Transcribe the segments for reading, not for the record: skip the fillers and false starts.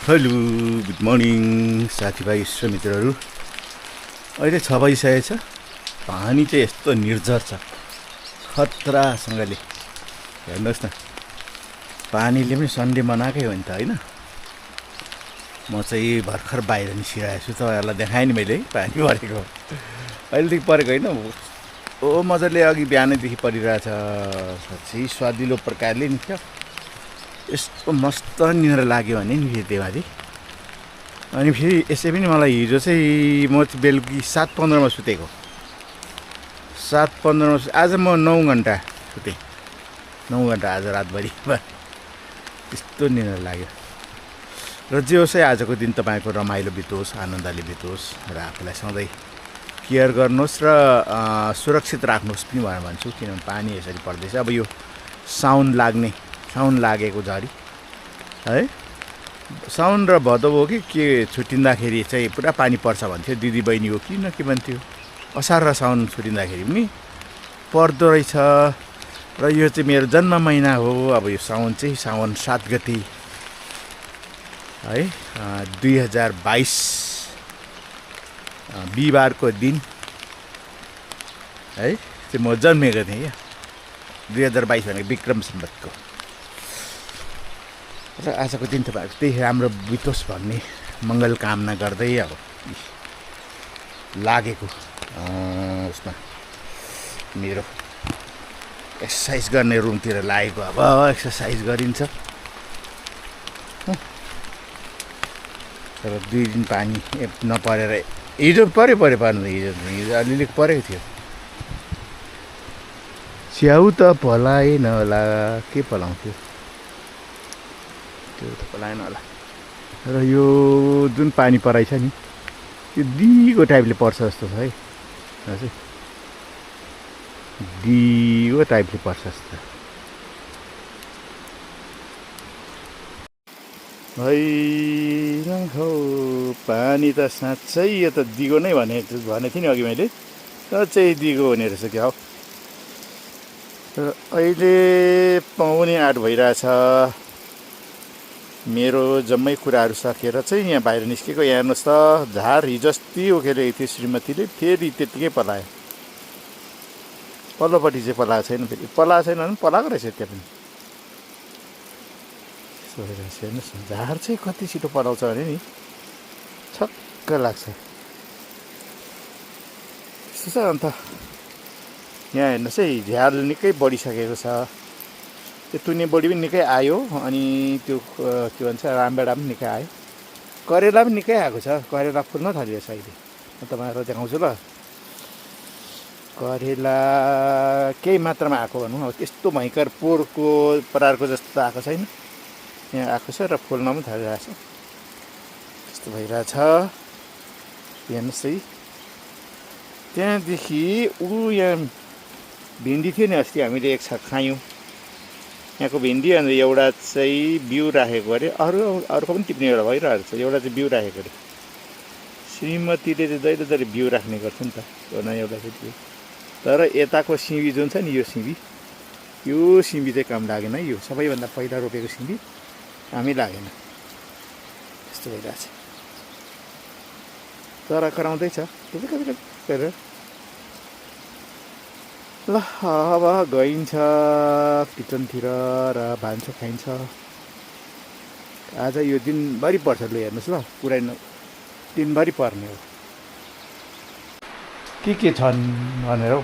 Hello good morning साथीभाइ इष्टमित्रहरू। अहिले 6 बजिसकेको छ। पानी चाहिँ यस्तो निर्जर छ खतरासँगले। हेर्नुहोस् न, पानीले पनि सन्डे मनाएकै हो नि त होइन। म चाहिँ भर्खर बाहिर निस्किरहेको छु, तपाईँहरूलाई देखाएँ नि मैले पानी परेको। अहिलेदेखि परेको होइन, ओ मजाले अघि बिहानैदेखि परिरहेछ। साँच्चै स्वादिलो प्रकारले नि क्या, यस्तो मस्त निद्रा लाग्यो भने नि फेरि त्यही। अनि फेरि यसै पनि मलाई हिजो चाहिँ म बेलुकी 7:15मा सुतेको। 7:15मा आज म 9 घन्टा सुतेँ। 9 घन्टा आज रातभरि यस्तो निद्रा लाग्यो। र जे होस् है, आजको दिन तपाईँको रमाइलो बितोस्, आनन्दले बितोस् र आफूलाई सधैँ केयर गर्नुहोस् र सुरक्षित राख्नुहोस् पनि भनेर भन्छु। किनभने पानी यसरी पर्दैछ। अब यो साउन लागेको झरी है, साउन र भदौ हो कि के छुट्टिँदाखेरि चाहिँ पुरा पानी पर्छ भन्थ्यो दिदी बहिनी हो कि न के भन्थ्यो। असार र साउन छुट्टिँदाखेरि पनि पर्दो रहेछ। र यो चाहिँ मेरो जन्म महिना हो। अब यो साउन चाहिँ साउन 7 गते है, 2022 बिहिबारको दिन है चाहिँ म जन्मेको थिएँ क्या। 2022 भनेको विक्रम सम्वतको। र आजको दिन तपाईँहरूको त्यही राम्रो बितोस् भन्ने मङ्गल कामना गर्दै अब लागेको उसमा मेरो एक्सर्साइज गर्ने रुमतिर लागेको। अब एक्सर्साइज गरिन्छ। तर 2 दिन पानी नपरेर हिजो पर्नु हिजो अलिअलि परेको थियो। च्याउ त पलाएन होला, के पलाउँथ्यो त्यो त पलाएन होला। र यो जुन पानी पराइ छ नि, यो दिगो टाइपले पर्छ जस्तो छ है। हजुर, दिगो टाइपले पर्छ जस्तो है। हो पानी त साँच्चै यो त दिगो नै भनेको थिएँ नि अघि मैले। साँच्चै दिगो हुने रहेछ क्या हो। र अहिले 7:45 भइरहेछ। मेरो जम्मै कुराहरू सकेर चाहिँ यहाँ बाहिर निस्केको। यहाँ हेर्नुहोस् त, झार हिजो अस्ति उखेलेको थियो श्रीमतीले, फेरि त्यत्तिकै पलायो। पल्लोपट्टि चाहिँ पलाएको छैन। फेरि पलाएको छैन भने पलाएको रहेछ त्यहाँ पनि। हेर्नुहोस् न, झार चाहिँ कति छिटो पलाउँछ भने नि छक्क लाग्छ। यस्तो छ। अन्त यहाँ हेर्नुहोस् है, झ्याल निकै बढिसकेको छ। त्यो तुने बडी पनि निकै आयो। अनि त्यो के भन्छ रामभेडा पनि निकै आयो। करेला पनि निकै आएको छ। करेला फुल्न थाल्यो अहिले। म तपाईँहरूलाई देखाउँछु ल। करेला केही मात्रामा आएको भनौँ। अब त्यस्तो भयङ्कर पोहोरको प्रकारको जस्तो आएको छैन। यहाँ आएको छ र फुल्न पनि थालिरहेछ। त्यस्तो भइरहेछ। हेर्नुहोस् है, त्यहाँदेखि यहाँ भिन्डी थियो नि, अस्ति हामीले एक छाक खायौँ यहाँको भिन्डी। अनि एउटा चाहिँ बिउ राखेको अरे, अरूको पनि टिप्ने एउटा भइरहेको छ। एउटा चाहिँ बिउ राखेको अरे। श्रीमतीले चाहिँ जहिले जहिले बिउ राख्ने गर्छ नि त, हो न एउटा चाहिँ बिउ। तर यताको सिमी जुन छ नि, यो सिमी चाहिँ काम लागेन है। यो सबैभन्दा पहिला रोपेको सिमी कामै लागेन। त्यस्तो भइरहेछ। तर कराउँदैछ गरेर। ल अब गइन्छ किचनतिर र भान्सा खाइन्छ। आज यो दिनभरि पर्छ। लु हेर्नुहोस् ल, पुरै दिनभरि पर्ने हो। के छन् भनेर हौ।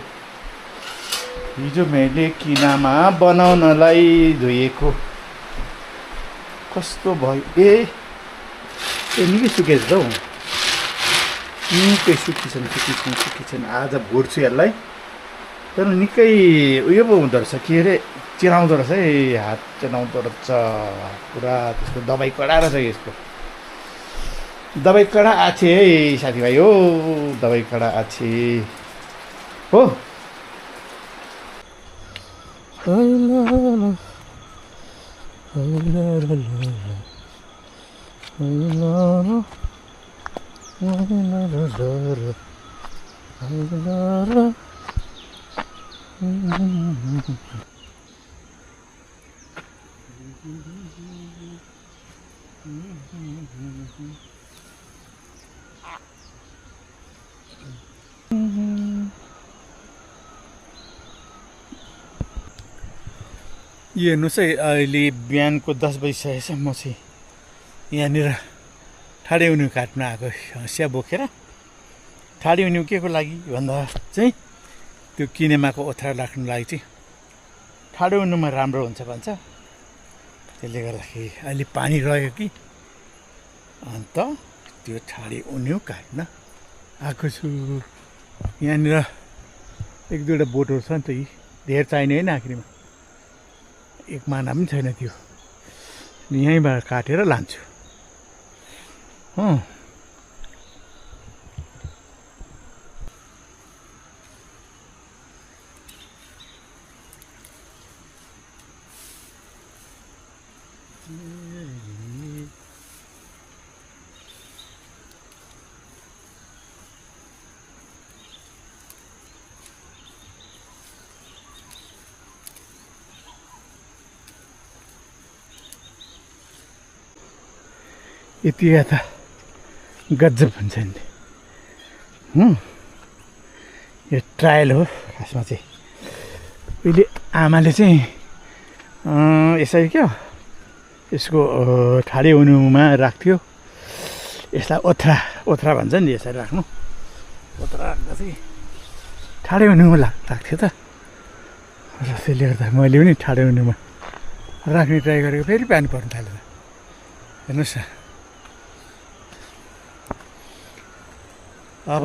हिजो मैले किनामा बनाउनलाई धोएको कस्तो भयो। ए निकै सुकेछ त हौ। निकै सुकिछन्। आज भुट्छु यसलाई। तर निकै उयो पो हुँदो रहेछ, के अरे चिलाउँदो रहेछ है। हात चिलाउँदो रहेछ पुरा। त्यसको दबाई कडा रहेछ। यसको दबाई कडा आछे है साथीभाइ हो। दबाई कडा आछे हो। यो हेर्नुहोस् है, अहिले बिहानको 10 बजिसकेको छ। म चाहिँ यहाँनिर ठाडे उनिउ काट्न आएको, हँसिया बोकेर। ठाडे उनिउ के को लागि भन्दा चाहिँ त्यो किनेमाको ओथ्रा राख्नु लागि चाहिँ ठाडे उनिउमा राम्रो हुन्छ भन्छ। त्यसले गर्दाखेरि अहिले पानी रह्यो कि अन्त त्यो ठाडे उनिउ काट्न आएको छु। यहाँनिर एक दुईवटा बोटहरू छ नि त, यी धेर चाहिने होइन, आखिरमा एक माना पनि छैन त्यो। यहीँबाट काटेर लान्छु। यति त गजब हुन्छ नि। यो ट्रायल हो खासमा चाहिँ। उहिले आमाले चाहिँ यसरी क्या यसको ठाडे उनिउमा राख्थ्यो। यसलाई ओथ्रा ओथ्रा भन्छ नि, यसरी राख्नु। ओथ्रा राख्दा चाहिँ ठाडे उनिउमा राख्थ्यो त। र त्यसले गर्दा मैले पनि ठाडे उनिउमा राख्ने ट्राई गरेको, फेरि पानी पर्नु थाल्यो त। हेर्नुहोस् न, अब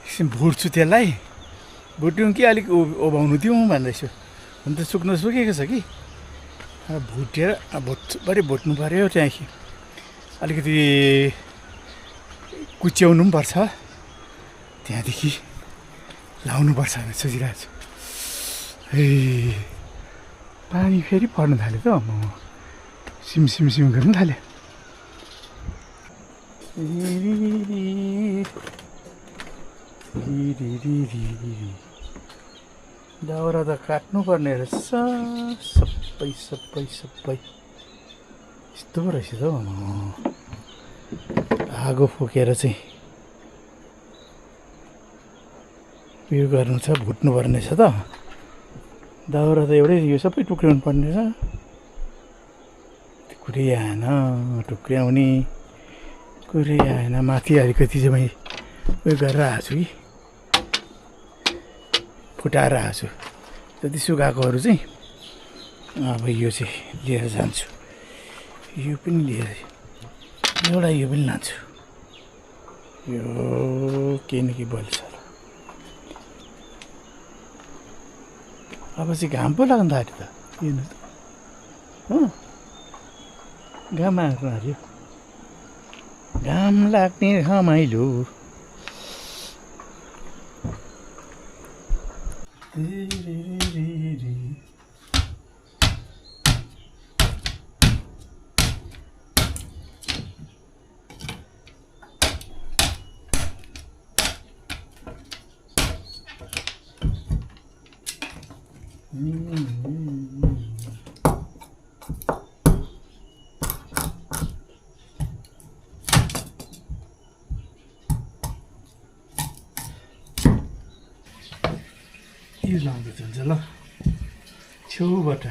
एकछिन भुट्छु त्यसलाई। भुट्यौँ कि अलिक ओभाउनु दिउँ भन्दैछु। हुन त सुक्नु सुकेको छ कि, भुटेर भुट्छु भुट्नु पऱ्यो। त्यहाँदेखि अलिकति कुच्याउनु पनि पर्छ, त्यहाँदेखि लाउनुपर्छ भनेर सोचिरहेको छु। पानी फेरि पर्नु थाल्यो त। म सिम गर्नु थाल्यो। दाउरा त काट्नुपर्ने रहेछ सबै यस्तो पो रहेछ त। आगो फुकेर चाहिँ उयो गर्नु छ, भुट्नु पर्ने छ त। दाउरा त एउटै, यो सबै टुक्र्याउनु पर्ने छ। कुरै आएन टुक्र्याउने, कुरै आएन। माथि अलिकति चाहिँ मैले उयो गरेर आएको छु कि, फुटाएर आएको छु। जति सुकाएकोहरू चाहिँ अब यो चाहिँ लिएर जान्छु। यो पनि लिएर एउटा यो पनि लान्छु। यो केही न केही बल्छ। अब चाहिँ घाम पो लाग्नु थाल्यो त। हेर्नु त, घाम लाग्नु थाल्यो। घाम लाग्ने रमाइलो। यो लाउँदैछ हुन्छ ल, छेउबाट।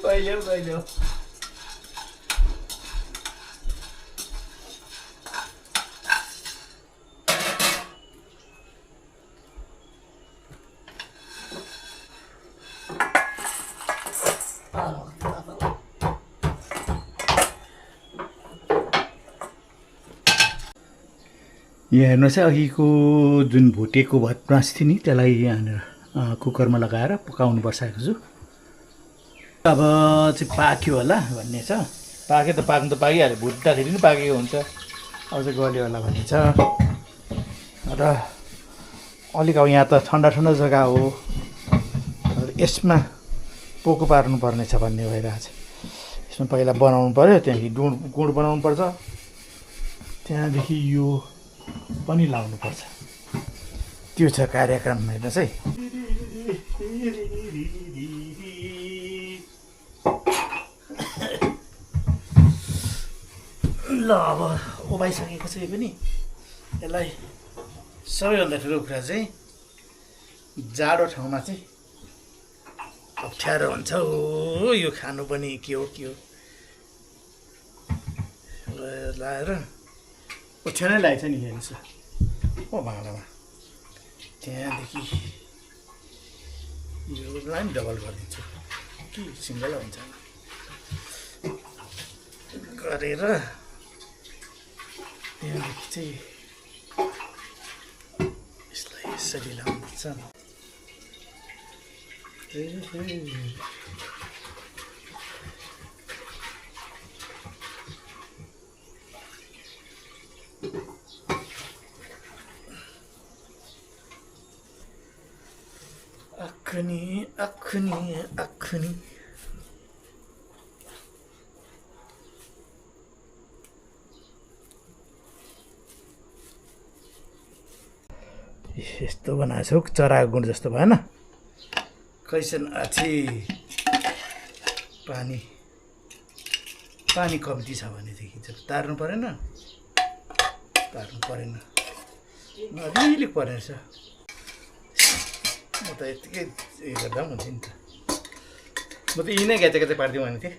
कहिले यहाँ हेर्नुहोस् है, अघिको जुन भुटेको भटमास थियो नि, त्यसलाई यहाँनिर कुकरमा लगाएर पकाउनु बसाएको छु। अब चाहिँ पाक्यो होला भन्ने छ। पाक्यो त पाक्नु त पाकिहाल्यो, भुट्दाखेरि पनि पाकेको हुन्छ। अझ गल्यो होला भन्ने छ। र अलिक अब यहाँ त ठन्डा जग्गा हो, यसमा पोको पार्नुपर्ने छ भन्ने भइरहेछ। यसमा पहिला बनाउनु पर्यो, त्यहाँदेखि गुड बनाउनु पर्छ, त्यहाँदेखि यो पनि लाउनु पर्छ। त्यो छ कार्यक्रम हेर्नुहोस् है। ल अब उभाइसकेको छ यो पनि। यसलाई सबैभन्दा ठुलो कुरा चाहिँ जाडो ठाउँमा चाहिँ अप्ठ्यारो हुन्छ हो, यो खानु पनि के हो लाएर ओछ्यानै लागेको छ नि हेर्नुहोस् हो भाँडामा। त्यहाँदेखि योलाई पनि डबल गरिदिन्छु कि सिङ्गल हुन्छ गरेर त्यहाँदेखि चाहिँ यसलाई यसरी लाउनुपर्छ। अखनी यस्तो बनाएको छौ, चराको गुण जस्तो भएन? कैसन आछि? पानी कम्ती छ भनेदेखि चाहिँ तार्नु परेन, अलिअलि परेन रहेछ। म त यत्तिकै गर्दा पनि हुन्छ नि त। म त यिनै घ्याचे पारिदिउँ भने थिएँ।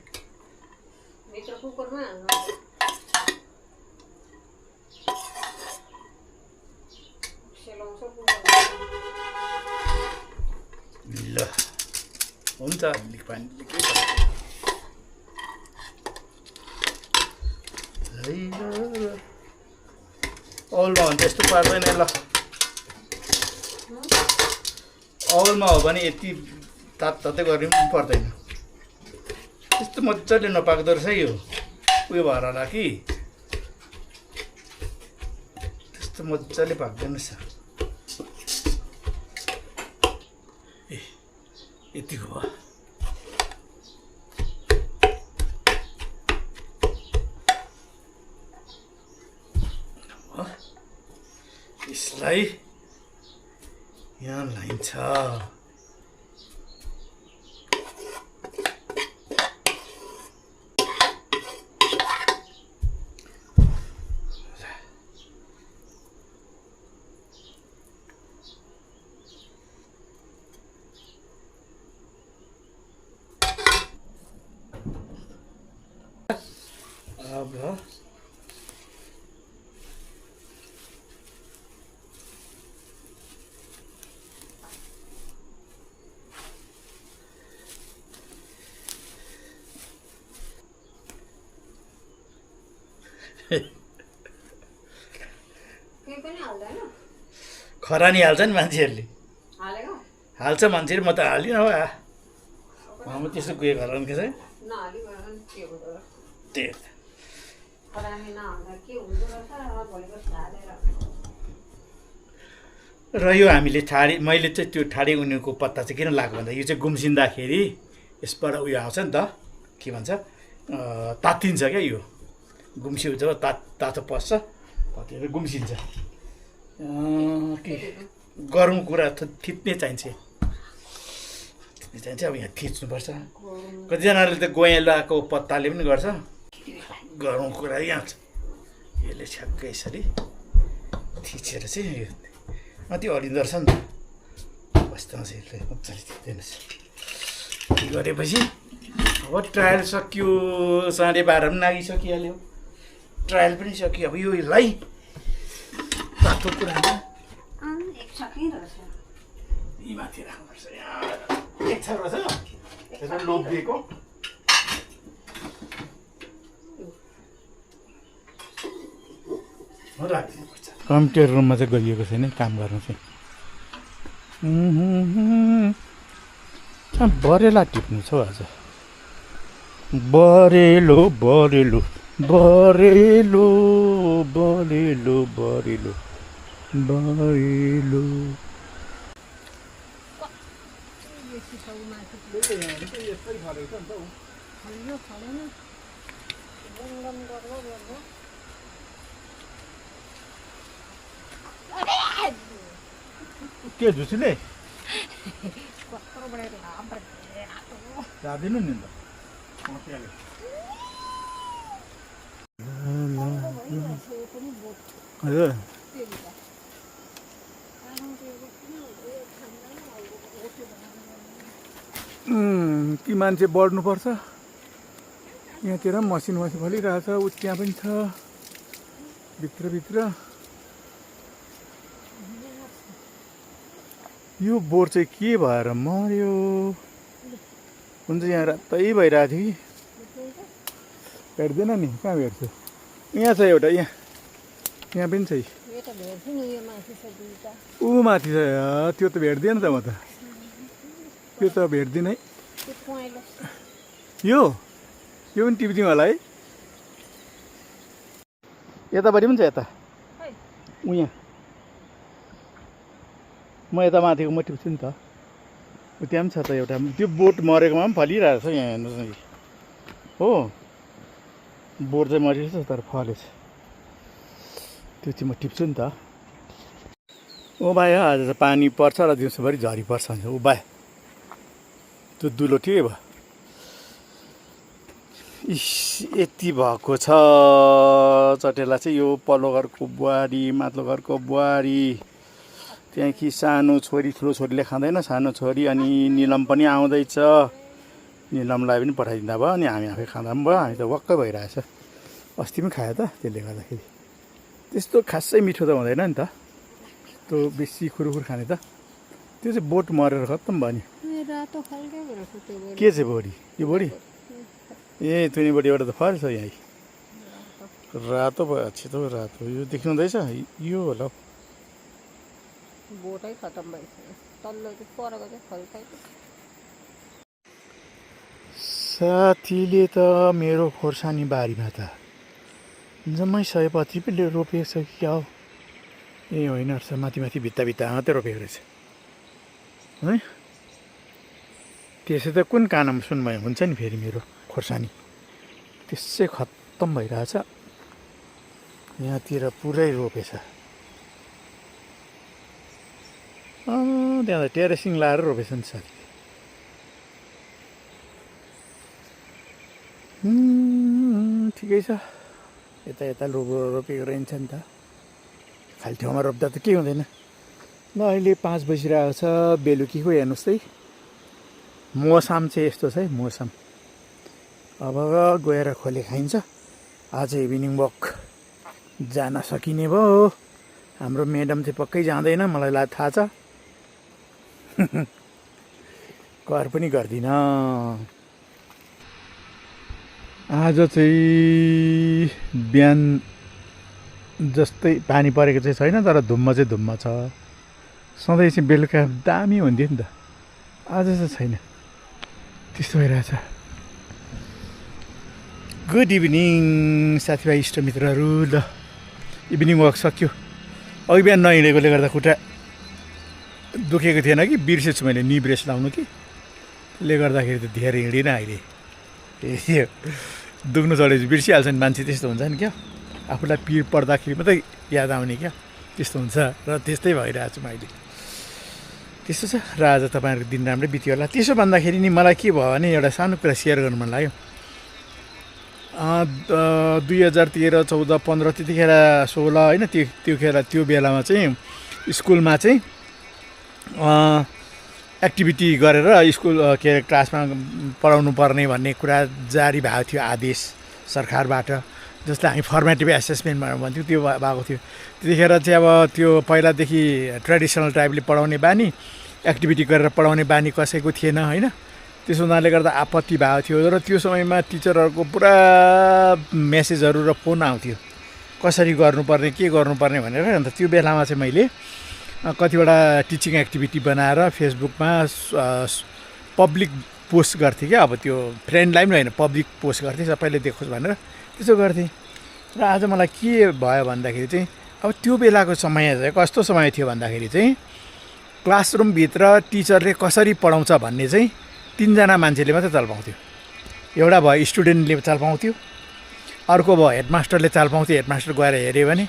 ल हुन्छ, अलिक पानी औलमा हो भने त्यस्तो पार्दैन। ल औलमा हो भने यति तातै गर्नु पनि पर्दैन। त्यस्तो मजाले नपाक्दो रहेछ यो, उयो भएर होला कि त्यस्तो मजाले पाक्दैन रहेछ। ए यतिको भयो। यसलाई यहाँ लाइन्छ। अब खरानी हाल्छ नि मान्छेहरूले, हाल्छ मान्छेले, म त हालिनँ हो। म त्यस्तो गयो खरानी के छ त्यही र यो हामीले मैले चाहिँ त्यो ठाडे उनीको पत्ता चाहिँ किन लगाएको भन्दा यो चाहिँ गुम्सिँदाखेरि यसबाट उयो आउँछ नि त, के भन्छ, तात्तिन्छ क्या। यो गुम्सियो जब तातो पस्छ, त्यतिखेर गुम्सिन्छ। के गरौँ कुरा थिच्ने चाहिन्छ, अब यहाँ थिच्नुपर्छ। कतिजनाले त गोइलाको पत्ताले पनि गर्छ। गरौँ कुरा यहाँ छ, यसले छ्याक्कै यसरी थिचेर चाहिँ त्यो अडिँदो रहेछ नि त, वास्तवमा चाहिँ यसले मजाले थिच्दैनछ। गरेपछि अब ट्रायल सकियो, 12:30 पनि लागिसकिहाल्यो, ट्रायल पनि सकियो। अब योलाई तातो कुरामा यी माथि राख्नुपर्छ। यहाँ एक छ रहेछ त्यसमा लोभिएको राखिदिनुपर्छ। कम्प्युटर रुममा चाहिँ गरिएको छैन काम गर्नु चाहिँ। बरेला टिप्नु छ आज, बरेलो बरेलो बरेलो बरेलो बरेलो बरेलो यस्तै फलेको छ नि त के झुसीले जाँदिनु नि त हजुर कि मान्छे बढ्नुपर्छ यहाँतिर पनि मसिन फलिरहेछ उ त्यहाँ पनि छ भित्रभित्र यो बोट चाहिँ के भएर मर्यो हुन्छ यहाँ रातै भइरहेको थियो कि भेट्दैन नि कहाँ भेट्छु यहाँ छ एउटा यहाँ पनि छ ऊ माथि छ त्यो त भेट्दैन त म त त्यो त भेट्दिनँ है यो पनि टिप्दिउँ होला है यतापट्टि पनि छ यता ऊ यहाँ म यता माथिको म टिप्छु नि त त्यहाँ पनि छ त एउटा त्यो बोट मरेकोमा पनि फलिरहेको छ यहाँ हेर्नुहोस् न हो बोट चाहिँ मरिरहेछ तर फलेछ त्यो चाहिँ म टिप्छु नि त ओ भाइ आज त पानी पर्छ र दिउँसोभरि झरी पर्छ भन्छ ऊ भाइ त्यो दुलो ठिकै भयो इस यति भएको छ चटेला चाहिँ यो पल्लो घरको बुहारी माथिल्लो घरको बुहारी त्यहाँ कि सानो छोरी ठुलो छोरीले खाँदैन सानो छोरी अनि निलम पनि आउँदैछ निलमलाई पनि पठाइदिँदा भयो अनि हामी आफै खाँदा पनि भयो हामी त वाक्कै भइरहेछ अस्ति पनि खायो त त्यसले गर्दाखेरि त्यस्तो खासै मिठो त हुँदैन नि त त्यो बेसी खुरुखुर खाने त त्यो चाहिँ बोट मरेर खत्तम भयो नि के चाहिँ बोडी यो बोडी ए तुनी बोडीबाट त फल्छ यहीँ रातो भयो छिटो रातो यो देख्नु हुँदैछ यो होला बोटै खतम भइसक्यो तल्लो चाहिँ परको चाहिँ फल्कै साथीले त मेरो खोर्सानी बारीमा त जम्मै सयपत्री पनि रोपेको छ कि क्या हो ए होइन रहेछ माथि माथि भित्ता भित्ता मात्रै रोपेको रहेछ है त्यसै त कुन कानमा सुनमय हुन्छ नि फेरि मेरो खोर्सानी त्यसै खत्तम भइरहेछ यहाँतिर पुरै रोपेछ त्यहाँ त टेरेसिङ लाएर रोपेछ नि साथी ठिकै छ यता यता रोपेको रहन्छ नि त खाली ठाउँमा रोप्दा त केही हुँदैन ल अहिले 5 बजिरहेको छ बेलुकीको हेर्नुहोस् है मौसम चाहिँ यस्तो छ है मौसम अब गएर खोले खाइन्छ आज इभिनिङ वक जान सकिने भयो हाम्रो म्याडम चाहिँ पक्कै जाँदैन मलाई थाहा छ कर पनि गर्दिन आज चाहिँ बिहान जस्तै पानी परेको चाहिँ छैन तर धुम्म चाहिँ धुम्म छ सधैँ चाहिँ बेलुका दामी हुन्थ्यो नि त आज चाहिँ छैन त्यस्तो भइरहेछ गुड इभिनिङ साथीभाइ इष्टमित्रहरू ल इभिनिङ वक सक्यो अघि बिहान नहिँडेकोले गर्दा खुट्टा दुखेको थिएन कि बिर्सेछु मैले नी ब्रेस लाउनु कि त्यसले गर्दाखेरि त धेरै हिँडिनँ अहिले ए दुख्नु चढेपछि बिर्सिहाल्छ नि मान्छे त्यस्तो हुन्छ नि क्या आफूलाई पिर पर्दाखेरि मात्रै याद आउने क्या त्यस्तो हुन्छ र त्यस्तै भइरहेको छु मैले त्यस्तो छ र आज तपाईँहरूको दिन राम्रै बित्यो होला त्यसो भन्दाखेरि नि मलाई के भयो भने एउटा सानो कुरा सेयर गर्नु मन लाग्यो 2013, 14, 15 त्यतिखेर 16 होइन त्यो बेलामा चाहिँ स्कुलमा चाहिँ एक्टिभिटी गरेर स्कुल के अरे क्लासमा पढाउनु पर्ने भन्ने कुरा जारी भएको थियो आदेश सरकारबाट जसलाई हामी फर्मेटिभ एसेसमेन्ट भन्थ्यौँ त्यो भएको थियो त्यतिखेर चाहिँ अब त्यो पहिलादेखि ट्रेडिसनल टाइपले पढाउने बानी एक्टिभिटी गरेर पढाउने बानी कसैको थिएन होइन त्यसो हुनाले गर्दा आपत्ति भएको थियो र त्यो समयमा टिचरहरूको पुरा मेसेजहरू र फोन आउँथ्यो कसरी गर्नुपर्ने के गर्नुपर्ने भनेर अन्त त्यो बेलामा चाहिँ मैले कतिवटा टिचिङ एक्टिभिटी बनाएर फेसबुकमा पब्लिक पोस्ट गर्थेँ क्या अब त्यो फ्रेन्डलाई पनि होइन पब्लिक पोस्ट गर्थेँ सबैले देखोस् भनेर त्यसो गर्थेँ र आज मलाई के भयो भन्दाखेरि चाहिँ अब त्यो बेलाको समय चाहिँ कस्तो समय थियो भन्दाखेरि चाहिँ क्लासरुमभित्र टिचरले कसरी पढाउँछ भन्ने चाहिँ 3जना मान्छेले मात्रै चाल पाउँथ्यो। एउटा भयो स्टुडेन्टले चाल पाउँथ्यो, अर्को भयो हेडमास्टरले चाल पाउँथ्यो, हेडमास्टर गएर हेऱ्यो भने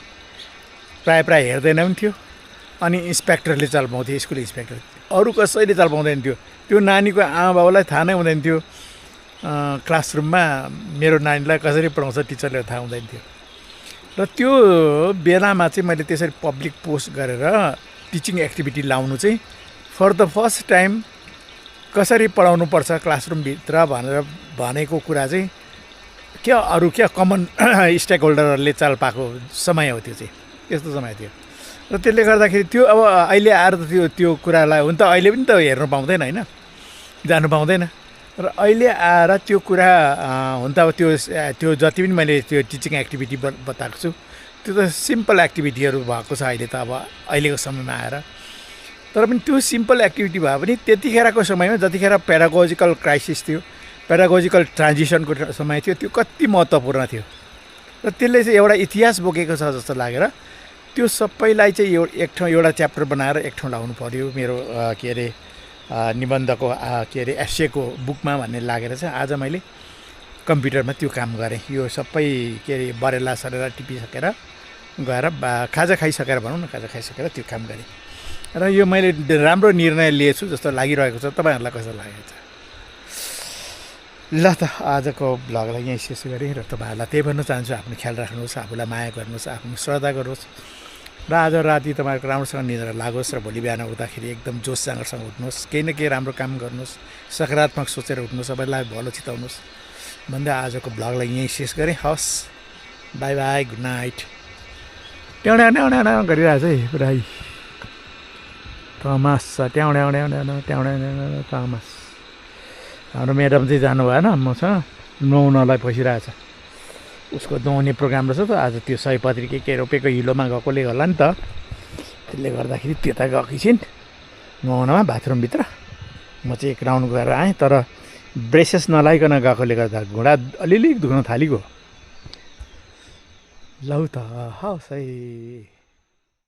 प्राय हेर्दैन पनि थियो। अनि इन्सपेक्टरले चाल पाउँथ्यो, स्कुल इन्सपेक्टर। अरू कसैले चाल पाउँदैन थियो। त्यो नानीको आमा बाउलाई थाहा नै हुँदैन थियो क्लासरुममा मेरो नानीलाई कसरी पढाउँछ टिचरले थाहा हुँदैन थियो। र त्यो बेलामा चाहिँ मैले त्यसरी पब्लिक पोस्ट गरेर टिचिङ एक्टिभिटी लाउनु चाहिँ फर द फर्स्ट टाइम कसरी पढाउनुपर्छ क्लासरुमभित्र भनेर भनेको कुरा चाहिँ क्या कमन स्टेक होल्डरहरूले चाल पाएको समय हो। त्यो चाहिँ त्यस्तो समय थियो। र त्यसले गर्दाखेरि त्यो अब अहिले आएर त त्यो कुरालाई हुन त अहिले पनि त हेर्नु पाउँदैन होइन, जानु पाउँदैन। र अहिले आएर त्यो कुरा हुन त अब त्यो जति पनि मैले त्यो टिचिङ एक्टिभिटी बताएको छु त्यो त सिम्पल एक्टिभिटीहरू भएको छ अहिले त अब अहिलेको समयमा आएर। तर पनि त्यो सिम्पल एक्टिभिटी भए पनि त्यतिखेरको समयमा जतिखेर पेडागोजिकल क्राइसिस थियो, पेडागोजिकल ट्रान्जिसनको समय थियो, त्यो कति महत्त्वपूर्ण थियो। र त्यसले चाहिँ एउटा इतिहास बोकेको छ जस्तो लागेर त्यो सबैलाई चाहिँ एक ठाउँ एउटा च्याप्टर बनाएर एक ठाउँ लाउनु पऱ्यो मेरो के अरे निबन्धको के अरे एसेको बुकमा भन्ने लागेर चाहिँ आज मैले कम्प्युटरमा त्यो काम गरेँ। यो सबै के अरे बरेला सरेला टिपिसकेर गएर खाजा खाइसकेर भनौँ न, खाजा खाइसकेर त्यो काम गरेँ। र यो मैले राम्रो निर्णय लिएछु जस्तो लागिरहेको छ। तपाईँहरूलाई कस्तो लागेको छ? ल त आजको भ्लगलाई यहीँ शेष गरेँ र तपाईँहरूलाई त्यही भन्न चाहन्छु, आफ्नो ख्याल राख्नुहोस्, आफूलाई माया गर्नुहोस्, आफ्नो श्रद्धा गर्नुहोस् र आज राति तपाईँहरूको राम्रोसँग निद्रा लागोस् र भोलि बिहान उठ्दाखेरि एकदम जोस जाँगरसँग उठ्नुहोस्, केही न केही राम्रो काम गर्नुहोस्, सकारात्मक सोचेर उठ्नुहोस्, सबैलाई भलो चिताउनुहोस् भन्दै आजको भ्लगलाई यहीँ शेष गरेँ। हवस्, बाई बाई, गुड नाइट। ट्याउड्याउ गरिरहेछ है पुरा थमास छ, ट्याउड्याउ थमास। हाम्रो म्याडम चाहिँ जानु भएन, मसँग नुहाउनलाई पसिरहेछ। उसको नुहाउने प्रोग्राम रहेछ त आज। त्यो सयपत्री के रोपेको हिलोमा गएकोले होला नि त, त्यसले गर्दाखेरि त्यता गएकी छिन् नुहाउनमा बाथरुमभित्र। म चाहिँ एक राउन्ड गएर आएँ, तर ब्रेसेस नलाइकन गएकोले गर्दा घुँडा अलिअलि दुख्न थालेको। लौ त हवस् है।